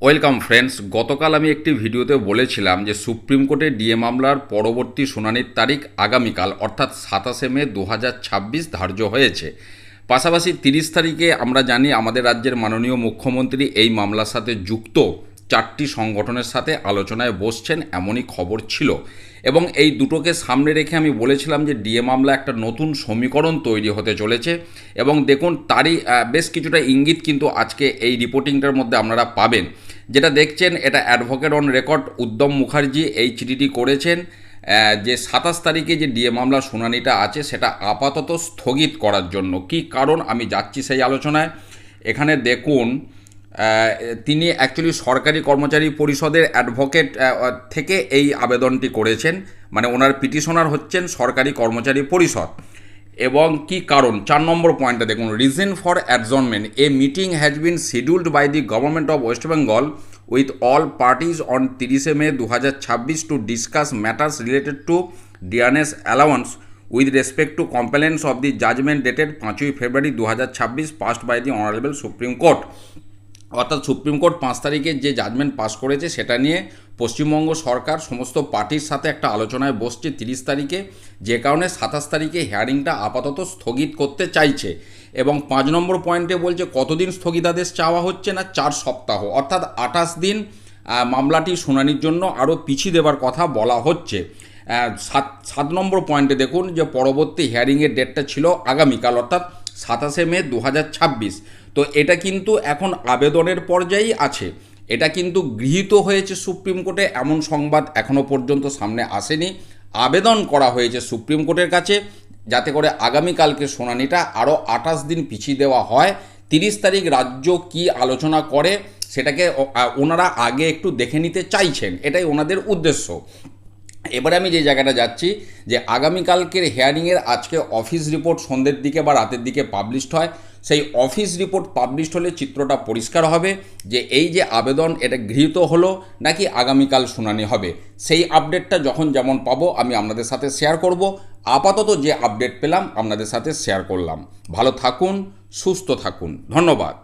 Welcome friends. গতকাল আমি একটি ভিডিওতে বলেছিলাম যে সুপ্রিম কোর্টে ডিএ মামলার পরবর্তী শুনানির তারিখ আগামীকাল অর্থাৎ 27শে মে 2026 ধার্য হয়েছে। পাশাপাশি 30 তারিখে আমরা জানি আমাদের রাজ্যের মাননীয় মুখ্যমন্ত্রী এই মামলার সাথে যুক্ত 4টি সংগঠনের সাথে আলোচনায় বসছেন, এমনই খবর ছিল। এবং এই দুটোকে সামনে রেখে আমি বলেছিলাম যে ডিএ মামলা একটা নতুন সমীকরণ তৈরি হতে চলেছে। এবং দেখুন তারই বেশ কিছুটা ইঙ্গিত কিন্তু আজকে এই রিপোর্টিংটার মধ্যে আপনারা পাবেন। যেটা দেখছেন এটা অ্যাডভোকেট অন রেকর্ড উদ্যম মুখার্জি এই চিঠিটি করেছেন যে 27 তারিখে যে ডিএ মামলার শুনানিটা আছে সেটা আপাতত স্থগিত করার জন্য। কি কারণ আমি যাচ্ছি সেই আলোচনায়। এখানে দেখুন তিনি অ্যাকচুয়ালি সরকারি কর্মচারী পরিষদের অ্যাডভোকেট থেকে এই আবেদনটি করেছেন, মানে ওনার পিটিশনার হচ্ছেন সরকারি কর্মচারী পরিষদ। এবং কি কারণ 4 নম্বর পয়েন্টে দেখুন, reason for adjournment a meeting has been scheduled by the government of West Bengal with all parties on 30শে May 2026 to discuss matters related to DRS allowance with respect to compliance of the judgment dated 5ই February 2026 passed by the Honorable Supreme Court। অর্থাৎ Supreme Court 5 তারিখে যে judgement pass করেছে সেটা নিয়ে পশ্চিমবঙ্গ সরকার সমস্ত পার্টির সাথে একটা আলোচনায় বসছে 30 তারিখে, যে কারণে 27 তারিখে হিয়ারিংটা আপাতত স্থগিত করতে চাইছে। এবং 5 নম্বর পয়েন্টে বলছে কতদিন স্থগিতাদেশ চাওয়া হচ্ছে না, 4 সপ্তাহ অর্থাৎ 28 দিন মামলাটি শুনানির জন্য আরও পিছিয়ে দেওয়ার কথা বলা হচ্ছে। 7 নম্বর পয়েন্টে দেখুন যে পরবর্তী হিয়ারিংয়ের ডেটটা ছিল আগামীকাল অর্থাৎ 27শে মে 2026। তো এটা কিন্তু এখন আবেদনের পর্যায়েই আছে, এটা কিন্তু গৃহীত হয়েছে সুপ্রিম কোর্টে এমন সংবাদ এখনও পর্যন্ত সামনে আসেনি। আবেদন করা হয়েছে সুপ্রিম কোর্টের কাছে যাতে করে আগামীকালকে শুনানিটা আরও 28 দিন পিছিয়ে দেওয়া হয়। 30 তারিখ রাজ্য কি আলোচনা করে সেটাকে ওনারা আগে একটু দেখে নিতে চাইছেন, এটাই ওনাদের উদ্দেশ্য। এবারে আমি যে জায়গাটা যাচ্ছি যে আগামীকালকের হিয়ারিংয়ের আজকে অফিস রিপোর্ট সন্ধ্যের দিকে বা রাতের দিকে পাবলিশড হয়। সেই অফিস রিপোর্ট পাবলিশড হলে চিত্রটা পরিষ্কার হবে যে এই যে আবেদন এটা গৃহীত হলো নাকি আগামীকাল শুনানি হবে। সেই আপডেটটা যখন যেমন পাবো আমি আপনাদের সাথে শেয়ার করব। আপাতত যে আপডেট পেলাম আপনাদের সাথে শেয়ার করলাম। ভালো থাকুন, সুস্থ থাকুন, ধন্যবাদ।